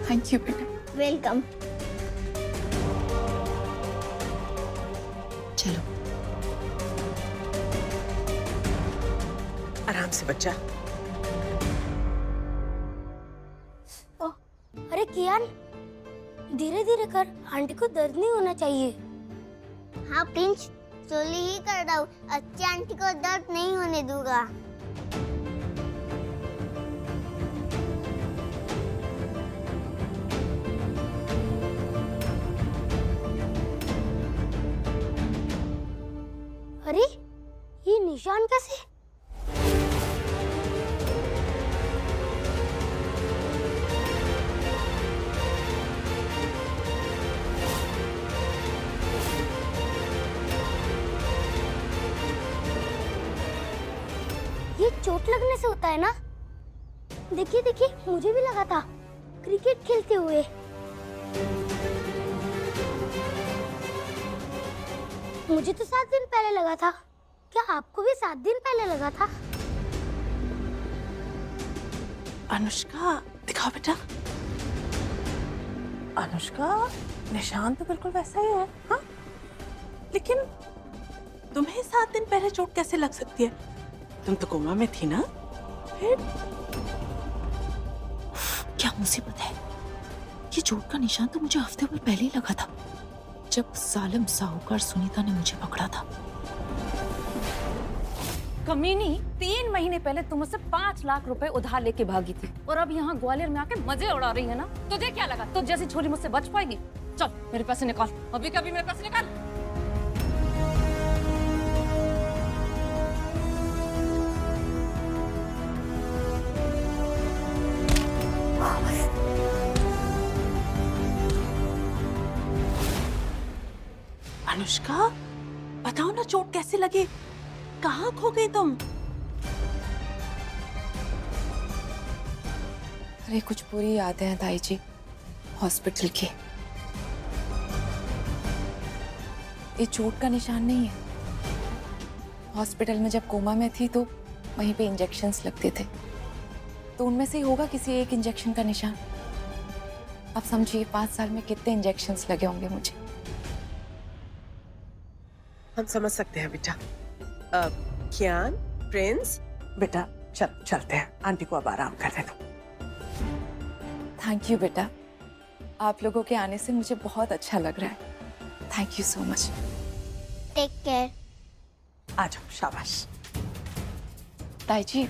Thank you बेटा। Welcome. चलो आराम से बच्चा। अरे कियान, धीरे धीरे कर, आंटी को दर्द नहीं होना चाहिए। हाँ प्रिंस, स्लोली ही कर रहा हूँ। अच्छी आंटी को दर्द नहीं होने दूंगा। अरे ये निशान कैसे? ये चोट लगने से होता है ना? देखिए देखिए, मुझे भी लगा था क्रिकेट खेलते हुए। मुझे तो 7 दिन पहले लगा था। क्या आपको भी 7 दिन पहले लगा था? अनुष्का दिखाओ बेटा। अनुष्का, निशान तो बिल्कुल वैसा ही है। हाँ, लेकिन तुम्हें 7 दिन पहले चोट कैसे लग सकती है? तुम तो कोमा में थी ना? फिर क्या मुसीबत है? ये चोट का निशान तो मुझे हफ्ते भर पहले ही लगा था, जब सालिम साहूकार सुनीता ने मुझे पकड़ा था। कमीनी 3 महीने पहले तुम मुझसे 5 लाख रुपए उधार लेके भागी थी, और अब यहाँ ग्वालियर में आके मजे उड़ा रही है ना? तुझे क्या लगा तुझ जैसी छोरी मुझसे बच पाएगी? चल मेरे पैसे निकाल, अभी कभी मेरे पैसे निकाल। अनुष्का, बताओ ना चोट कैसे लगी? कहाँ खो गई तुम? अरे कुछ बुरी यादें हैं ताई जी, हॉस्पिटल की। ये चोट का निशान नहीं है। हॉस्पिटल में जब कोमा में थी तो वहीं पे इंजेक्शंस लगते थे, तो उनमें से ही होगा किसी एक इंजेक्शन का निशान। अब समझिए 5 साल में कितने इंजेक्शंस लगे होंगे मुझे। हम समझ सकते हैं बेटा। कियान, प्रिंस, बेटा चलते हैं। आंटी को अब आराम करने दो। थैंक यू बेटा, आप लोगों के आने से मुझे बहुत अच्छा लग रहा है। Thank you so much. Take care. आ जाओ, शाबाश। ताई जी,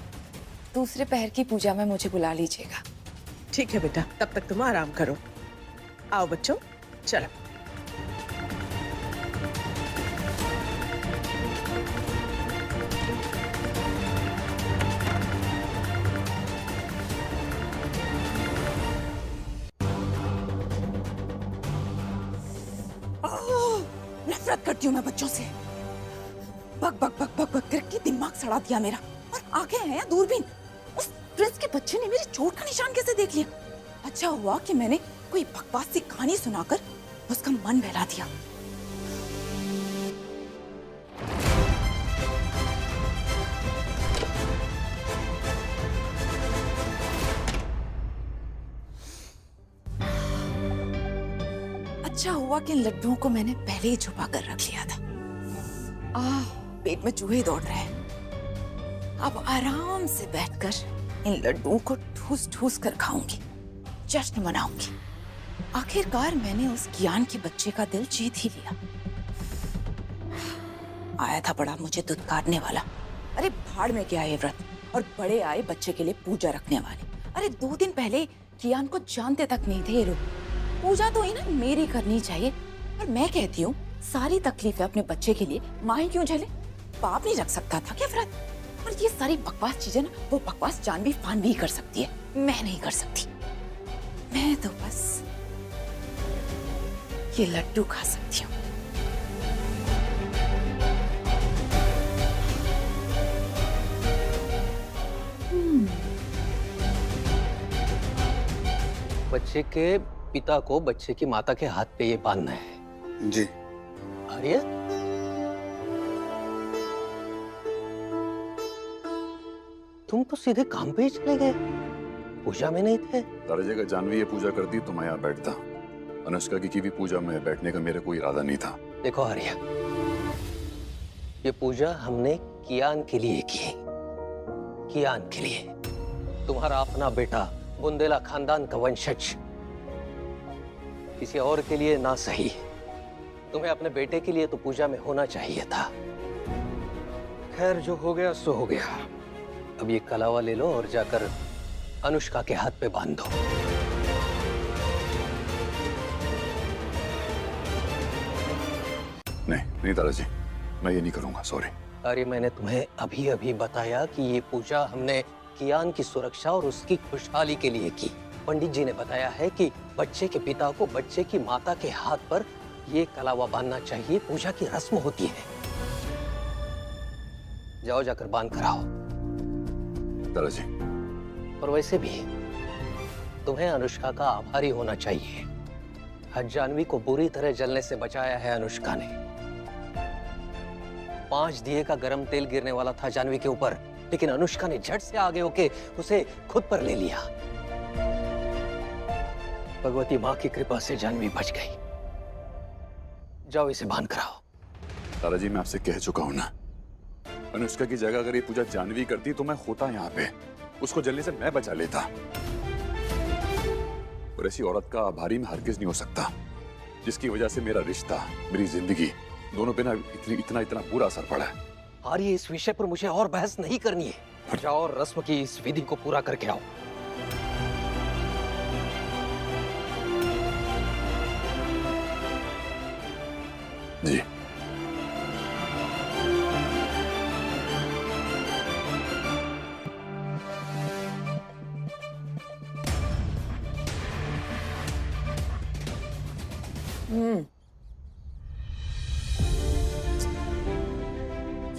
दूसरे पहर की पूजा में मुझे बुला लीजिएगा। ठीक है बेटा, तब तक तुम आराम करो। आओ बच्चों, चलो। नफरत करती हूँ मैं बच्चों से। बक बक बक बक बक करके दिमाग सड़ा दिया मेरा। और आगे है या दूरबीन, उस प्रिंस के बच्चे ने मेरी चोट का निशान कैसे देख लिया? अच्छा हुआ कि मैंने कोई बकवास सी कहानी सुनाकर उसका मन बहला दिया। अच्छा हुआ कि इन लड्डुओं को मैंने पहले ही छुपा कर रख लिया था। पेट में चूहे दौड़ रहे हैं। अब आराम से बैठकर इन लड्डुओं को ठूस ठूस कर खाऊंगी, जश्न मनाऊंगी। आखिरकार मैंने उस कियान के बच्चे का दिल जीत ही लिया। आया था बड़ा मुझे दुत्कारने वाला। अरे भाड़ में क्या है व्रत, और बड़े आए बच्चे के लिए पूजा रखने वाले। अरे 2 दिन पहले कियान को जानते तक नहीं थे ये लोग। पूजा तो इन्हें मेरी करनी चाहिए, और मैं कहती हूँ सारी तकलीफें अपने बच्चे के लिए माँ ही क्यों झेले? बाप नहीं रख सकता था क्या व्रत? और ये सारी बकवास चीजें ना, वो बकवास जानवी फानवी कर सकती है, मैं नहीं कर सकती। मैं तो बस ये लड्डू खा सकती हूँ। बच्चे के पिता को बच्चे की माता के हाथ पे ये बांधना है। जी। आर्य, तुम तो सीधे काम पे ही चले गए। पूजा में नहीं थे? दरजे का जानवी ये पूजा करती तो मैं यहाँ बैठता। अनुष्का की भी पूजा में बैठने का मेरा कोई इरादा नहीं था। देखो आर्या, ये पूजा हमने कियान के लिए की, कियान के लिए। तुम्हारा अपना बेटा, बुंदेला खानदान का वंशज, किसी और के लिए ना सही, तुम्हें अपने बेटे के लिए तो पूजा में होना चाहिए था। खैर, जो हो गया सो हो गया। अब ये कलावा ले लो और जाकर अनुष्का के हाथ पे बांध दो। नहीं दादाजी, मैं ये नहीं करूंगा, सॉरी। अरे मैंने तुम्हें अभी अभी बताया कि ये पूजा हमने कियान की सुरक्षा और उसकी खुशहाली के लिए की। पंडित जी ने बताया है कि बच्चे के पिता को बच्चे की माता के हाथ पर ये कलावा बांधना चाहिए, पूजा की रस्म होती है। जाओ जाकर बांध कर आओ। दादाजी, और वैसे भी तुम्हें अनुष्का का आभारी होना चाहिए। हज जानवी को बुरी तरह जलने से बचाया है अनुष्का ने। 5 दिए का गरम तेल गिरने वाला था जानवी के ऊपर, लेकिन अनुष्का ने झट से आगे होके उसे खुद पर ले लिया। भगवती माँ की कृपा से जानवी बच गई। जाओ इसे बांध कराओ। दादाजी, मैं आपसे कह चुका हूं ना, अनुष्का की जगह अगर ये पूजा जानवी करती तो मैं होता यहाँ पे, उसको जलने से मैं बचा लेता। और ऐसी औरत का आभारी मैं हरगिज नहीं हो सकता, जिसकी वजह से मेरा रिश्ता, मेरी जिंदगी दोनों पे ना इतना बुरा असर पड़ा है। आर्य, इस विषय पर मुझे और बहस नहीं करनी है। जाओ और रस्म की इस विधि को पूरा करके आओ। जी।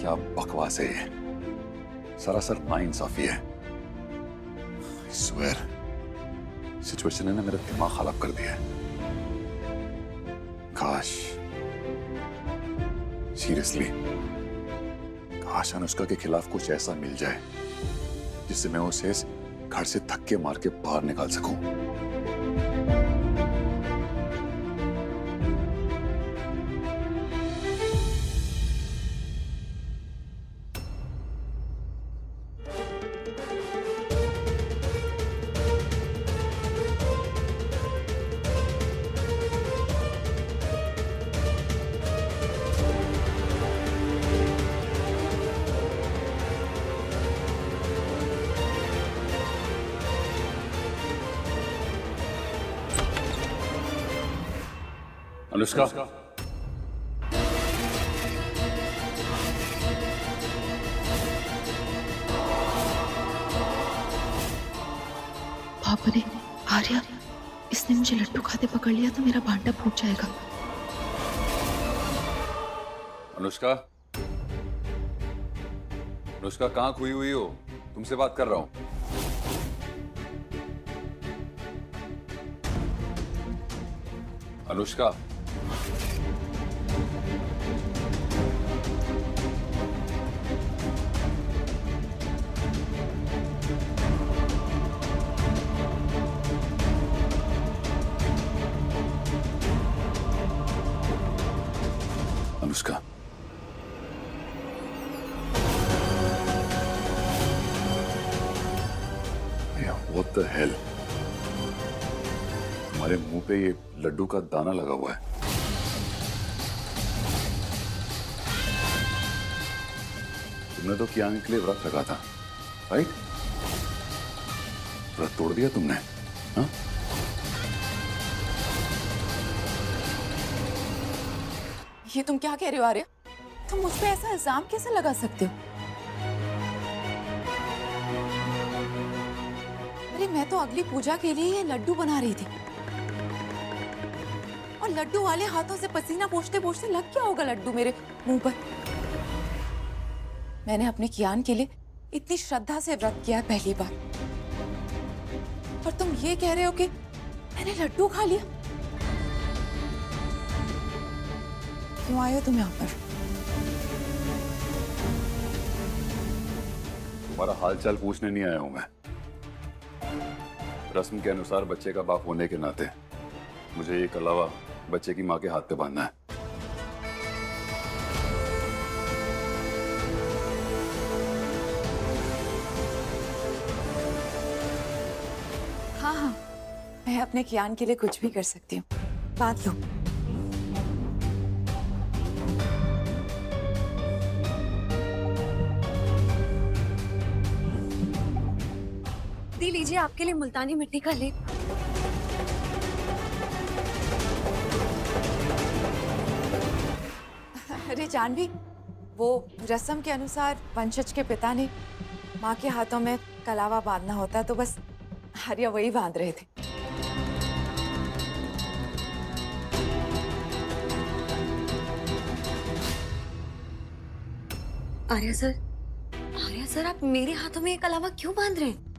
क्या बकवास है ये, सरासर नाइंसाफी है। I swear, सिचुएशन ने ना मेरा दिमाग खराब कर दिया है। काश, सीरियसली, काश अनुष्का के खिलाफ कुछ ऐसा मिल जाए जिससे मैं उसे घर से धक्के मार के बाहर निकाल सकूं। अनुष्का, बाप रे, आर्या, इसने मुझे लड्डू खाते पकड़ लिया तो मेरा भांडा फूट जाएगा। अनुष्का, अनुष्का कहाँ खोई हुई हो? तुमसे बात कर रहा हूं। Anushka, Anushka, What the hell? तुम्हारे मुंह पे ये लड्डू का दाना लगा हुआ है। तुमने तो कियान के लिए व्रत रखा था, राइट? व्रत तोड़ दिया तुमने, हाँ? ये तुम क्या कह रहे हो आर्या? तुम मुझ पे ऐसा इल्जाम कैसे लगा सकते हो? अरे मैं तो अगली पूजा के लिए ये लड्डू बना रही थी, और लड्डू वाले हाथों से पसीना पोंछते पोंछते लग क्या होगा लड्डू मेरे मुंह पर। मैंने अपने कियान के लिए इतनी श्रद्धा से व्रत किया है पहली बार, और तुम ये कह रहे हो कि मैंने लड्डू खा लिया? क्यों आए हो तुम यहाँ पर? तुम्हारा हालचाल पूछने नहीं आया हूं मैं। रस्म के अनुसार बच्चे का बाप होने के नाते मुझे ये कलावा बच्चे की माँ के हाथ पे बांधना है। हाँ हाँ, मैं अपने कियान के लिए कुछ भी कर सकती हूँ। बांध लो। दी लीजिए आपके लिए मुल्तानी मिट्टी का लेप। अरे जानवी, वो रस्म के अनुसार वंशज के पिता ने माँ के हाथों में कलावा बांधना होता है, तो बस आर्या वही बांध रहे थे। आर्या सर आप मेरे हाथों में ये कलावा क्यों बांध रहे हैं?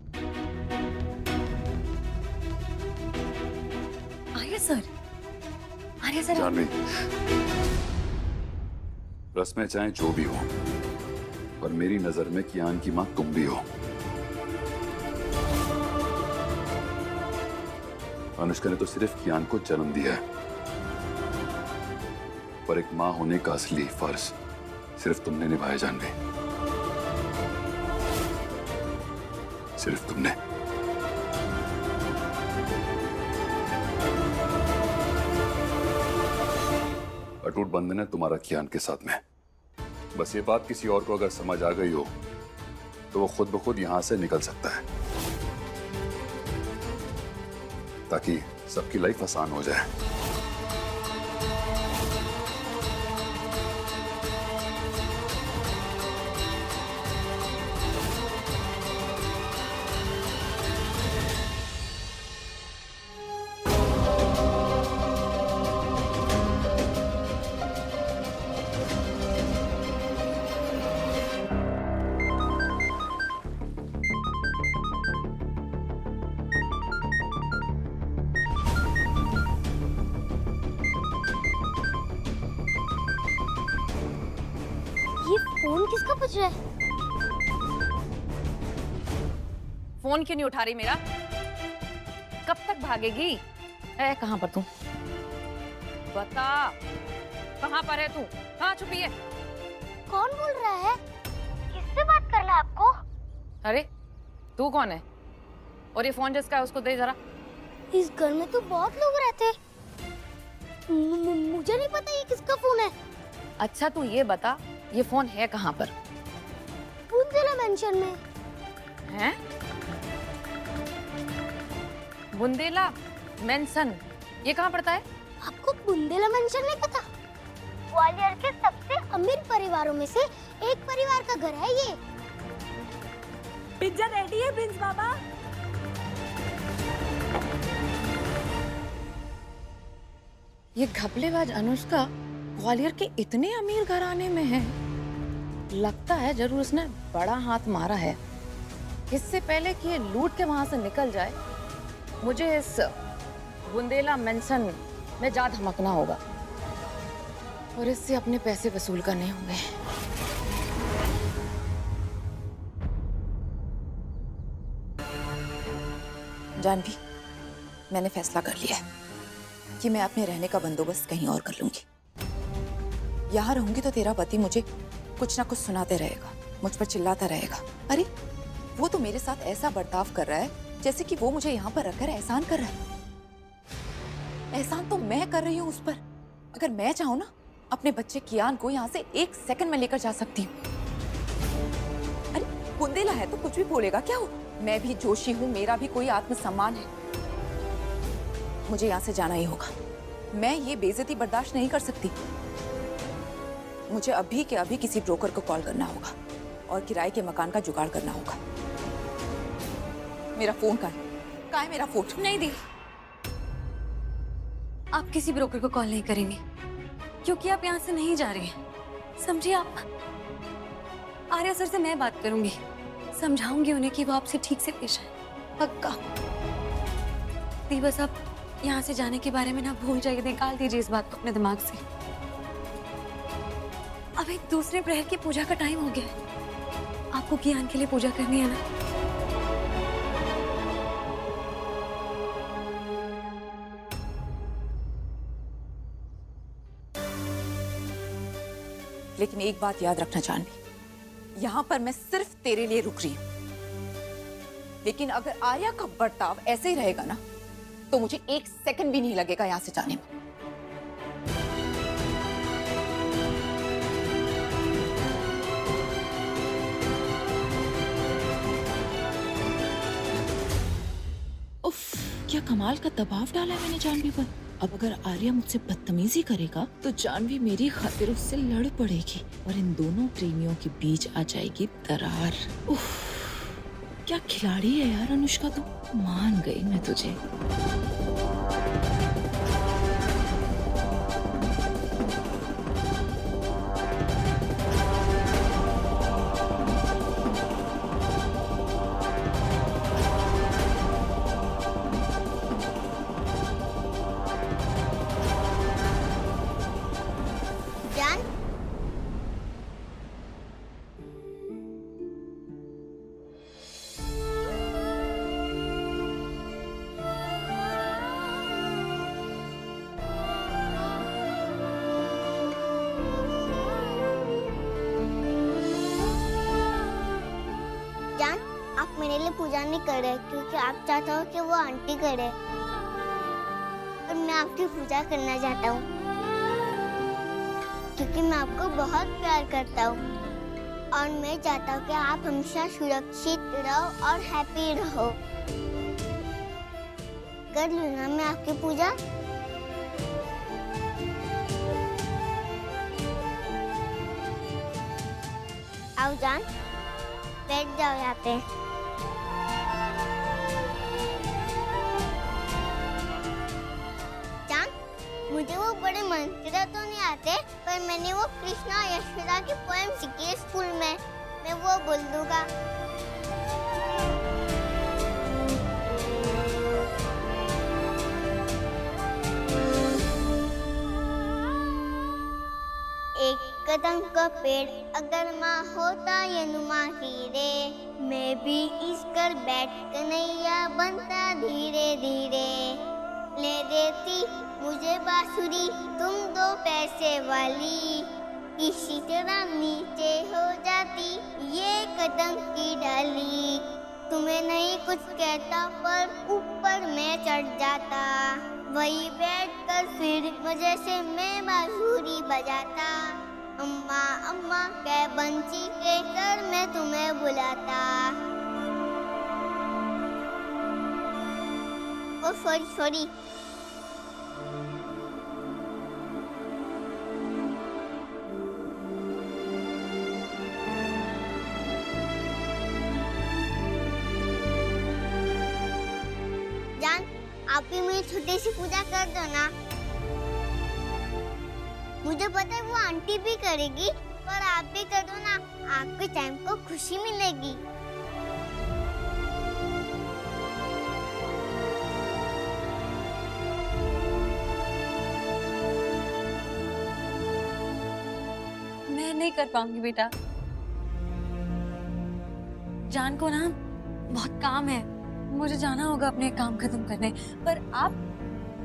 आर्या सर जानवी, रस्में चाहे जो भी हो, पर मेरी नजर में कियान की माँ तुम भी हो। अनुष्का ने तो सिर्फ कियान को जन्म दिया है, पर एक माँ होने का असली फर्ज सिर्फ तुमने निभाया जानवी, सिर्फ तुमने। अटूट बंधन है तुम्हारा कियान के साथ में। बस ये बात किसी और को अगर समझ आ गई हो तो वो खुद ब खुद यहां से निकल सकता है, ताकि सबकी लाइफ आसान हो जाए। ये फोन किसका बज रहा है? फोन क्यों नहीं उठा रही मेरा? कब तक भागेगी? ए, कहाँ पर तू? बता, कहाँ पर है तू? कहाँ छुपी है? कौन बोल रहा है? किससे बात करना है आपको? अरे तू कौन है? और ये फोन जिसका है उसको दे जरा। इस घर में तो बहुत लोग रहते हैं। मुझे नहीं पता ये किसका फोन है। अच्छा तू ये बता, ये फोन है कहाँ पर? बुंदेला मेंशन में। हैं? बुंदेला मेंशन, ये कहाँ पड़ता है? आपको बुंदेला मेंशन नहीं पता? ग्वालियर के सबसे अमीर परिवारों में से एक परिवार का घर है ये। पिज्जा रेडी है प्रिंस बाबा। ये घपलेबाज अनुष्का ग्वालियर के इतने अमीर घराने में है। लगता है जरूर उसने बड़ा हाथ मारा है। इससे पहले कि ये लूट के वहां से निकल जाए, मुझे इस बुंदेला मेंशन में जा धमकना होगा और इससे अपने पैसे वसूल करने होंगे। जानवी, मैंने फैसला कर लिया है कि मैं अपने रहने का बंदोबस्त कहीं और कर लूंगी। यहाँ रहूंगी तो तेरा पति मुझे कुछ ना कुछ सुनाते रहेगा, मुझ पर चिल्लाता रहेगा। अरे वो तो मेरे साथ ऐसा बर्ताव कर रहा है जैसे कि वो मुझे यहाँ पर रखकर एहसान कर रहा है। एहसान तो मैं कर रही हूँ उस पर। अगर मैं चाहूँ ना, अपने बच्चे कियान को यहाँ से 1 सेकंड में लेकर जा सकती हूँ। अरे बुंदेला है तो कुछ भी बोलेगा, क्या हो? मैं भी जोशी हूँ, मेरा भी कोई आत्मसम्मान है। मुझे यहाँ से जाना ही होगा। मैं ये बेइज्जती बर्दाश्त नहीं कर सकती। मुझे अभी के अभी किसी ब्रोकर को कॉल करना होगा और किराए के मकान का जुगाड़ करना होगा। मेरा फोन कहाँ है मेरा फोन? नहीं दी, आप किसी ब्रोकर को कॉल नहीं करेंगे क्योंकि आप यहाँ से नहीं जा रहे हैं, समझिए। आप आर्या सर से मैं बात करूंगी, समझाऊंगी उन्हें कि वो आपसे ठीक से पेश आए, पक्का। दी बस आप यहाँ से जाने के बारे में ना भूल जाइए, निकाल दीजिए इस बात को अपने दिमाग से। अभी दूसरे प्रहर की पूजा का टाइम हो गया है, आपको कियान के लिए पूजा करनी है ना। लेकिन एक बात याद रखना जानवी, यहाँ पर मैं सिर्फ तेरे लिए रुक रही हूँ। लेकिन अगर आर्या का बर्ताव ऐसे ही रहेगा ना, तो मुझे एक सेकंड भी नहीं लगेगा यहाँ से जाने में। उफ, क्या कमाल का दबाव डाला है मैंने जानवी पर। अब अगर आर्या मुझसे बदतमीजी करेगा तो जानवी मेरी खातिर उससे लड़ पड़ेगी और इन दोनों प्रेमियों के बीच आ जाएगी दरार। उफ, क्या खिलाड़ी है यार अनुष्का, तो मान गई मैं तुझे। जान, जान, आप मेरे लिए पूजा नहीं कर रहे क्योंकि आप चाहते हो कि वो आंटी करे, और मैं आपकी पूजा करना चाहता हूँ क्योंकि मैं आपको बहुत प्यार करता हूँ और मैं चाहता हूँ कि आप हमेशा सुरक्षित रहो और हैप्पी रहो। कर लूँ ना मैं आपकी पूजा? आओ जान, बैठ जाओ यहाँ पे। जान, मुझे वो बड़े मंत्र तो नहीं आते, पर मैंने वो कृष्णा और यशोदा की पोएम सीखी है स्कूल में, मैं वो बोल दूंगा। एक कदम का पेड़ अगर माँ होता ये नुमा हीरे, मैं भी इस कर बैठ कन्हैया बनता धीरे धीरे। ले देती मुझे बांसुरी तुम 2 पैसे वाली, किसी तरह नीचे हो जाती ये कदम की डाली। तुम्हें नहीं कुछ कहता पर ऊपर मैं चढ़ जाता, वही बैठकर फिर मजे से मैं बांसुरी बजाता। अम्मा अम्मा कह बंसी के कर मैं तुम्हें बुलाता। ओ सॉरी। जान, आप भी मेरी छोटी सी पूजा कर दो ना। मुझे पता है वो आंटी भी करेगी, पर आप भी कर दो ना, आपके टाइम को खुशी मिलेगी। मैं नहीं कर पाऊंगी बेटा, जान को ना बहुत काम है, मुझे जाना होगा अपने काम खत्म करने। पर आप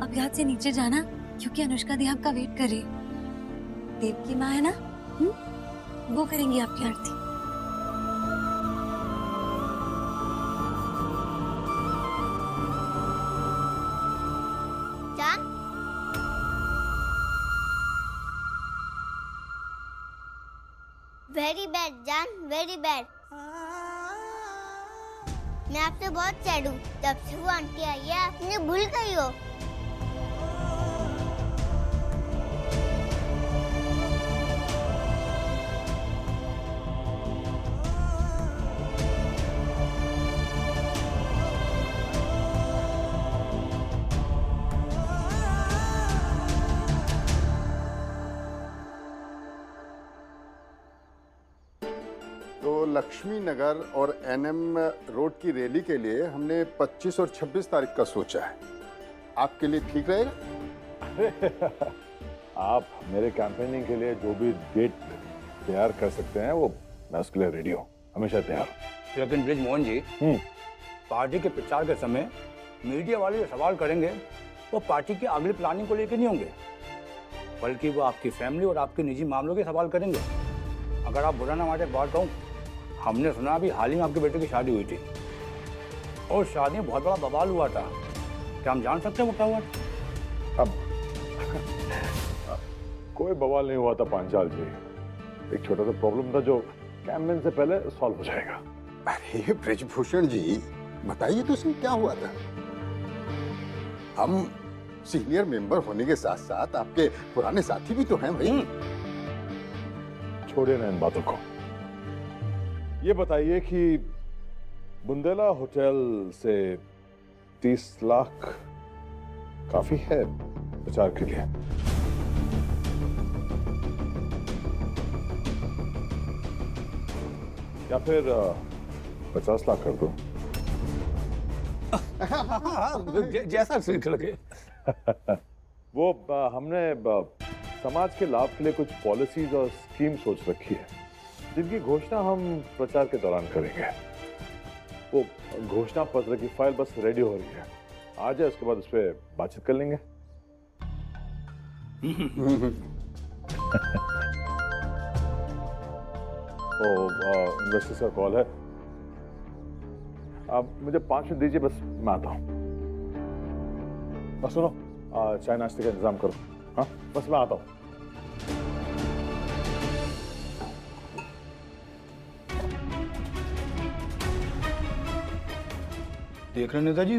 अब यहाँ से नीचे जाना क्योंकि अनुष्का दी आपका वेट कर रही है। देव की माँ है ना, वो करेंगी आपकी आरती। जान, वेरी बैड जान, वेरी बैड। मैं आपसे बहुत सैड हूँ, जब से वो आंटी आई है आपने भूल गई हो। तो लक्ष्मी नगर और एनएम रोड की रैली के लिए हमने 25 और 26 तारीख का सोचा है। आपके लिए ठीक रहेगा? आप मेरे कैंपेनिंग के लिए जो भी डेट तैयार कर सकते हैं वो मैं उसके लिए रेडी हूँ, हमेशा तैयार। लेकिन ब्रिज मोहन जी, पार्टी के प्रचार के समय मीडिया वाले जो सवाल करेंगे वो पार्टी की अगली प्लानिंग को लेकर नहीं होंगे, बल्कि वो आपकी फैमिली और आपके निजी मामलों के सवाल करेंगे। अगर आप बुरा ना माने बात कहूँ, हमने सुना अभी हाल ही में आपके बेटे की शादी हुई थी और शादी में बहुत बड़ा बवाल हुआ था। क्या हम जान सकते हैं वो क्या हुआ था? अब कोई बवाल नहीं हुआ था पांचाल जी, एक छोटा सा प्रॉब्लम था जो कैमरेन से पहले सॉल्व हो जाएगा। अरे ब्रिजभूषण जी, बताइए तो सही क्या हुआ था। हम सीनियर मेंबर होने के साथ साथ आपके पुराने साथी भी तो हैं भाई। छोड़िए ना इन बातों को, ये बताइए कि बुंदेला होटल से 30 लाख काफी है प्रचार के लिए? या फिर 50 लाख कर दो? जैसा ठीक लगे। वो हमने समाज के लाभ के लिए कुछ पॉलिसीज और स्कीम सोच रखी है जिनकी घोषणा हम प्रचार के दौरान करेंगे। वो घोषणा पत्र की फाइल बस रेडी हो रही है, आ जाए उसके बाद उस पर बातचीत कर लेंगे। इन्वेस्टर्स का कॉल है, आप मुझे 5 मिनट दीजिए, बस मैं आता हूँ। बस सुनो, चाय नाश्ते का इंतजाम करो। हाँ बस मैं आता हूँ। देख रहे नेताजी,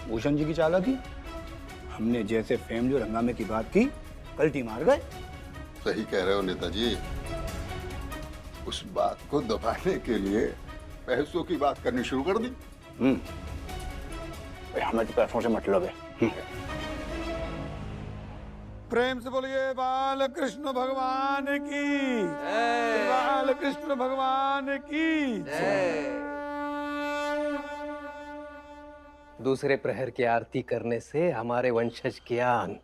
भूषण जी की चालाकी। हमने जैसे फैमिली और हंगामे की बात की, कल्टी मार गए। सही कह रहे हो नेताजी, उस बात को दबाने के लिए पैसों की बात करनी शुरू कर दी। हमें तो पैसों से मतलब है। प्रेम से बोलिए बाल कृष्ण भगवान की जय। बाल कृष्ण भगवान की जय। दूसरे प्रहर की आरती करने से हमारे वंशज कियान,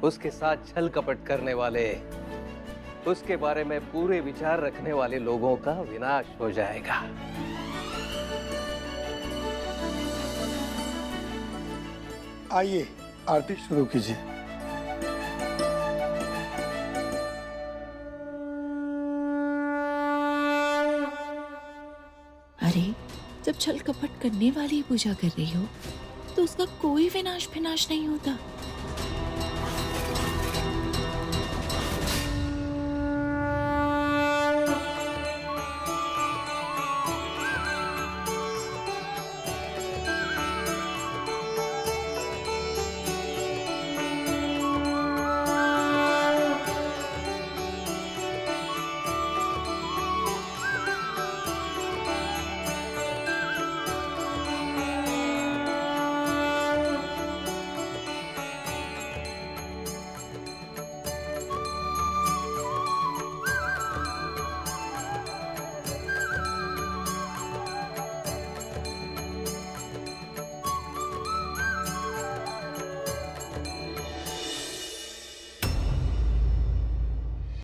उसके साथ छल कपट करने वाले, उसके बारे में पूरे विचार रखने वाले लोगों का विनाश हो जाएगा। आइए आरती शुरू कीजिए। अरे जब छल कपट करने वाली पूजा कर रही हो तो उसका कोई विनाश फिनाश नहीं होता।